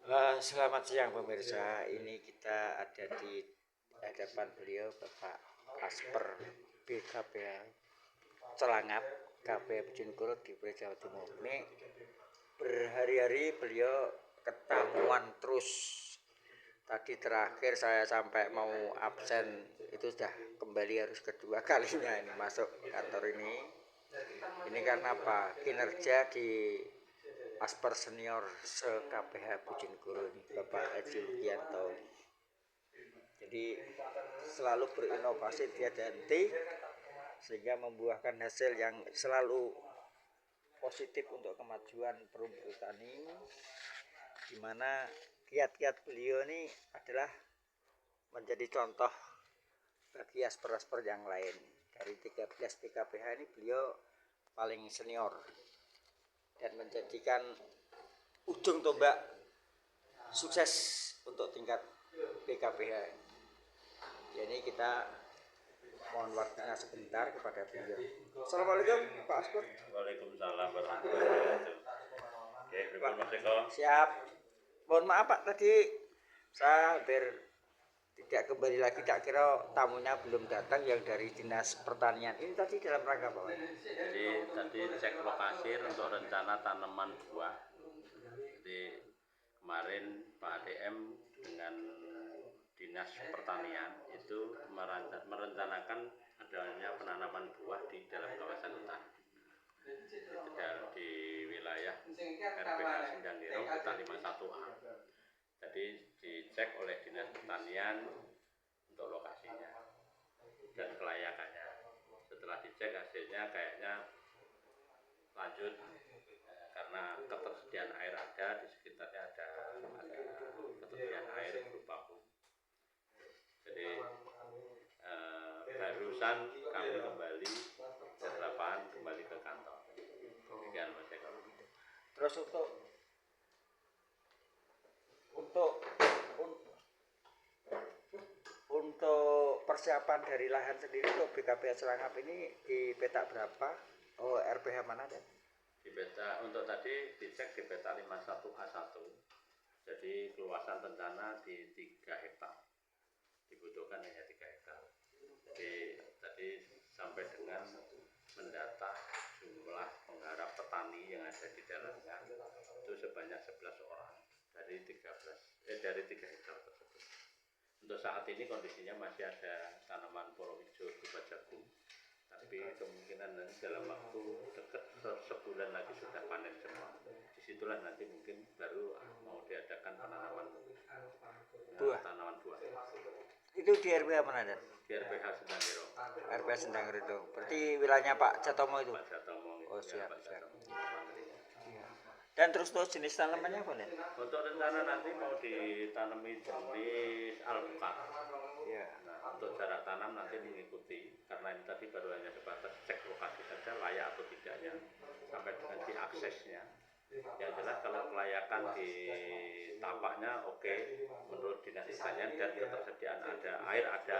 Selamat siang pemirsa. Ini kita ada di hadapan beliau Bapak Asper BKPH Celangap KP Bojonegoro di Jawa Timur. Ini berhari-hari beliau ketamuan terus. Tadi terakhir saya sampai mau absen itu sudah kembali harus kedua kalinya ini masuk kantor ini. Ini karena apa? Kinerja di Asper Senior se-KPH Bojonegoro ini Bapak Edi Lugianto. Jadi selalu berinovasi tiada henti sehingga membuahkan hasil yang selalu positif untuk kemajuan perumbu tani, di mana kiat-kiat beliau ini adalah menjadi contoh bagi asper-asper yang lain. Dari 13 PKPH ini beliau paling senior dan menjadikan ujung tombak sukses untuk tingkat PKPH. Jadi kita mohon waktunya sebentar kepada beliau. Assalamualaikum Pak Asper. Waalaikumsalam warahmatullahi wabarakatuh. Oke, berikut Mas Eko. Siap. Mohon maaf Pak, tadi saya hampir tidak kembali lagi, tak kira tamunya belum datang yang dari Dinas Pertanian. Ini tadi dalam rangka apa? Jadi tadi cek lokasi untuk rencana tanaman buah. Jadi kemarin Pak ADM dengan Dinas Pertanian itu merencanakan adanya penanaman buah di dalam kawasan hutan. Di wilayah RPH Sindanggero Hutan 51A. Jadi dicek oleh Dinas Pertanian untuk lokasinya dan kelayakannya. Setelah dicek hasilnya kayaknya lanjut karena ketersediaan air ada di sekitarnya, ada ketersediaan air berupa pupuk. Jadi barusan kami kembali ke lapangan, kembali ke kantor. Demikian Mas Eko. Terus untuk persiapan dari lahan sendiri untuk BKPH Celangap ini di peta berapa? Oh, RPH mana deh? Di peta untuk tadi dicek di peta 51A1. Jadi keluasan rencana di 3 hektar. Dibutuhkan hanya 3 hektar. Jadi tadi sampai dengan mendata jumlah penggarap petani yang ada di dalamnya itu sebanyak 11 orang dari 3 hektar tersebut. Untuk saat ini kondisinya masih ada tanaman poro hijau berupa jagung, tapi kemungkinan nanti dalam waktu dekat sebulan lagi sudah panen semua. Disitulah nanti mungkin baru mau diadakan penanaman buah. Tanaman buah. Itu di RPH mana dan? Di RPH Sindanggero. RPH Sindanggero itu. Berarti wilayahnya Pak Jatomo itu. Pak Jatomo. Oh siap, Pak siap. Jatomo. Dan terus jenis tanamannya apa nih? Untuk rencana nanti mau ditanami jenis alpukat. Ya. Nah, untuk jarak tanam nanti mengikuti, karena ini tadi baru hanya sebatas cek lokasi saja layak atau tidaknya sampai dengan di aksesnya. Yang jelas kalau kelayakan di tapaknya oke, menurut Dinas Pertanian dan ketersediaan air ada.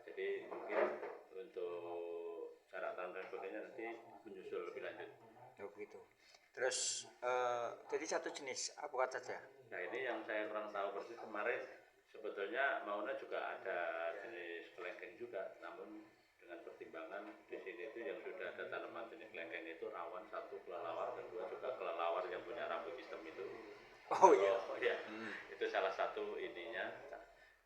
Jadi mungkin untuk jarak tanam dan sebagainya nanti menyusul lebih lanjut. Oh gitu. Terus jadi satu jenis alpukat saja. Nah ini yang saya kurang tahu persis. Kemarin sebetulnya maunya juga ada jenis kelengkeng juga, namun dengan pertimbangan di sini itu yang sudah ada tanaman jenis kelengkeng itu rawan, satu kelelawar, kedua juga kelelawar yang punya rambut hitam itu. Oh iya. Ya, itu salah satu ininya.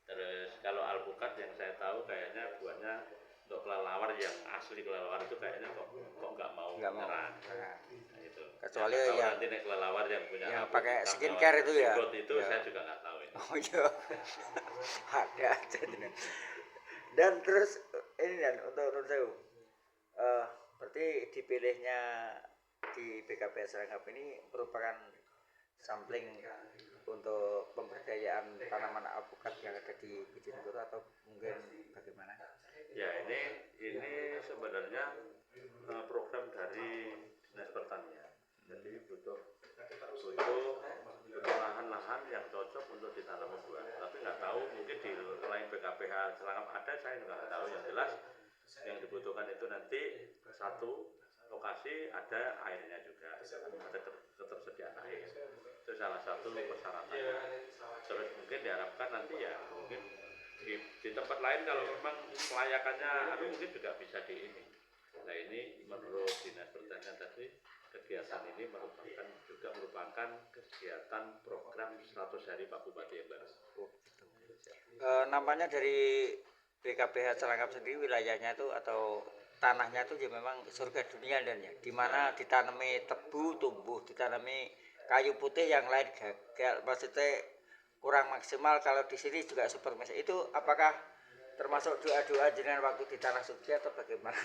Terus kalau alpukat yang saya tahu kayaknya buahnya untuk kelelawar yang asli kelelawar itu kayaknya kok nggak mau menyerang. Nah, itu. Kecuali ya yang nanti kelelawar yang punya yang pakai skincare itu ya. Itu ya. Saya juga nggak tahu. Oh iya. Ada aja. Dan terus ini dan untuk menurut saya, berarti dipilihnya di BKPH Celangap ini merupakan sampling untuk pemberdayaan tanaman alpukat yang ada di Bojonegoro atau mungkin bagaimana? Ya ini sebenarnya program dari Dinas Pertanian. Jadi butuh lahan-lahan yang cocok untuk ditanam buah. Tapi nggak tahu mungkin di lain BKPH Celangap ada, saya nggak tahu. Yang jelas yang dibutuhkan itu nanti satu lokasi ada airnya juga, ada ketersediaan air. Itu salah satu satu persyaratannya. Terus mungkin diharapkan nanti ya mungkin di tempat lain kalau memang kelayakannya mungkin juga bisa di ini. Nah ini menurut Dinas Pertanian tadi kegiatan ini merupakan kegiatan program 100 hari Pak Bupati ya Mbak. Nampaknya dari BKPH Celangkap sendiri wilayahnya itu atau tanahnya itu ya memang surga dunia dan ya, dimana ditanami tebu tumbuh, ditanami kayu putih yang lain gagal, maksudnya kurang maksimal. Kalau di sini juga super mes itu apakah termasuk doa-doa jenengan waktu di tanah suci atau bagaimana?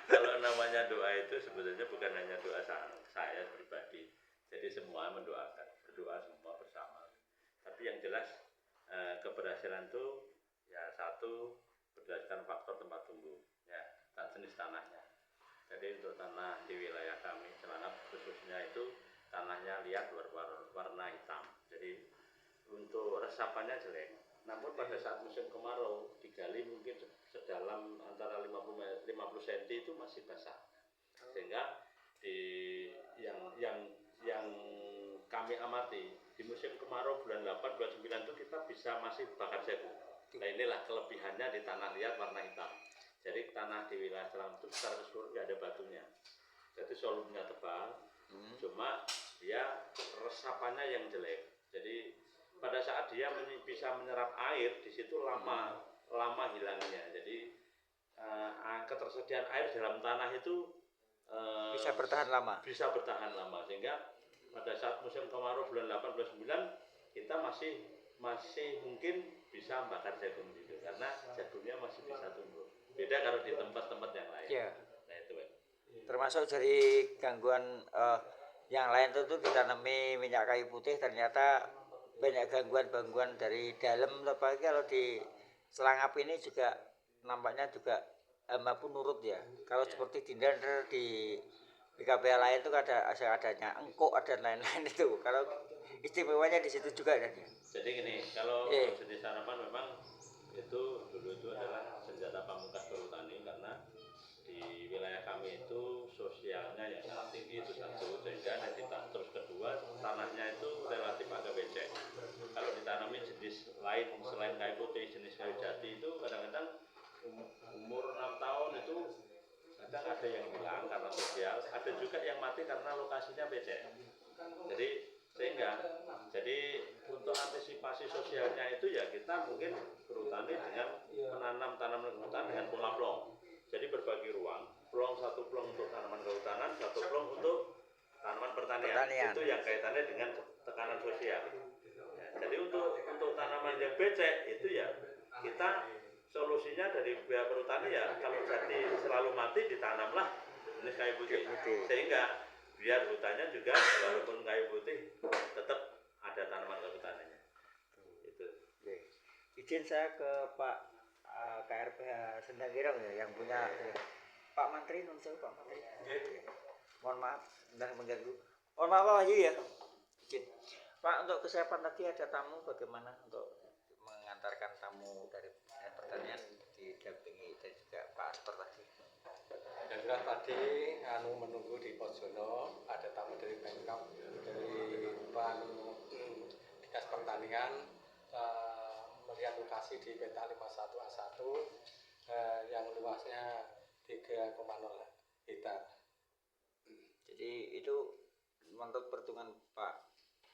Kalau namanya doa itu sebenarnya bukan hanya doa saya pribadi, jadi semua mendoakan, berdoa semua bersama. Tapi yang jelas keberhasilan itu ya satu berdasarkan faktor tempat tumbuh, ya jenis tanahnya. Jadi untuk tanah di wilayah kami Celangkap khususnya itu tanahnya liat warna hitam. Jadi untuk resapannya jelek. Namun pada saat musim kemarau digali mungkin sedalam antara 50 cm itu masih basah. Sehingga yang kami amati di musim kemarau bulan 8 bulan 9 itu kita bisa masih bakar jagung. Nah inilah kelebihannya di tanah liat warna hitam. Jadi tanah di wilayah Celangkap itu secara keseluruhan tidak ada batunya. Jadi solumnya tebal, cuma dia resapannya yang jelek. Jadi pada saat dia bisa menyerap air, di situ lama hilangnya. Jadi ketersediaan air dalam tanah itu bisa bertahan lama. Sehingga pada saat musim kemarau bulan 8 bulan 9 kita masih mungkin bisa membakar jagung gitu karena jagungnya masih bisa tumbuh. Beda kalau di tempat-tempat yang lain. Ya. Nah itu. Termasuk dari gangguan yang lain itu ditanami minyak kayu putih, ternyata banyak gangguan dari dalam. Apalagi kalau di Celangkap ini juga nampaknya juga hama pun nurut ya. Kalau seperti di BKPH lain itu adanya engkok dan lain-lain itu. Kalau istimewanya di situ juga ada. Jadi gini, kalau jenis tanaman memang itu dulu itu adalah senjata pamungkas perhutani karena di wilayah kami itu sosialnya yang sangat tinggi itu satu, sehingga terus kedua tanahnya itu relatif agak becek. Kalau ditanami jenis lain selain kayu putih, jenis kayu jati itu kadang-kadang umur 6 tahun itu kadang ada yang hilang karena sosial, ada juga yang mati karena lokasinya becek. Jadi untuk antisipasi sosialnya itu ya kita mungkin berhutani dengan menanam tanaman hutan dengan pola plong. Jadi berbagi ruang, satu plong untuk tanaman kehutanan, satu plong untuk tanaman pertanian. Itu yang kaitannya dengan tekanan sosial. Ya, jadi untuk tanaman yang becek itu ya kita solusinya dari pihak perhutani ya kalau jati selalu mati ditanamlah jenis kayu putih. Sehingga biar hutannya juga walaupun kayu putih tetap ada tanaman kehutanannya. Itu. Izin saya ke Pak KRPH Sendang Girang ya yang punya Pak Mantri, Pak Mantri. Mohon maaf sudah mengganggu. Mohon maaf Pak Haji ya. Izin. Pak, untuk kesiapan tadi ada tamu bagaimana untuk mengantarkan tamu dari pertanian didampingi dan juga Pak Astor tadi. Yang jelas tadi menunggu di Pojono ada tamu dari Pemkab dari Dinas Pertanian melihat lokasi di peta 51A1 yang luasnya 3,0 hektar. Jadi itu menurut perhitungan Pak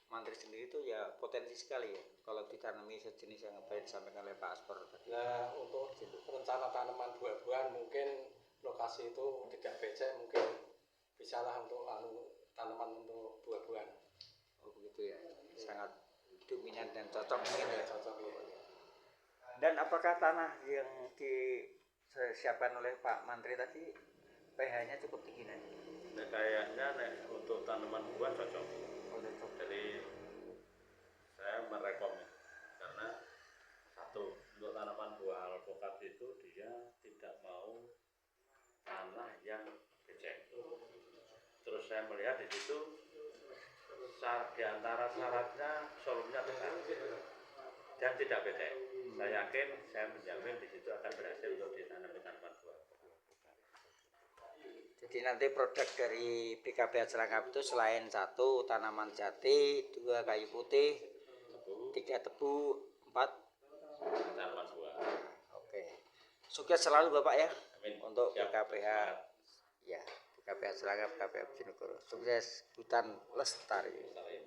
Mantri sendiri itu ya potensi sekali ya kalau ditanami sejenis yang baik disampaikan oleh Pak Aspor tadi. Nah untuk rencana tanaman buah-buahan mungkin lokasi itu tidak becek, mungkin bisalah untuk tanaman untuk buah-buahan. Oh begitu ya, sangat dominan dan cocok mungkin ya. Cocok ya. Dan apakah tanah yang disiapkan oleh Pak Mantri tadi pH-nya cukup tinggi nanti? Nah, kayaknya untuk tanaman buah cocok. Jadi saya merekom karena satu untuk tanaman buah alpukat itu dia tidak mau tanah yang becek. Terus saya melihat di situ di antara syaratnya solumnya besar dan tidak becek. Saya yakin, saya menjamin di situ akan berhasil untuk ditanam tanaman buah. Jadi nanti produk dari BKPH Serangkap itu selain 1 tanaman jati, 2 kayu putih, tebu, 3 tebu, 4 tanaman buah. oke. Sukses selalu Bapak ya Amin. untuk Siap. BKPH Semangat. ya, BKPH Serangkap, BKPH Bojonegoro. Sukses hutan lestari. Lestari.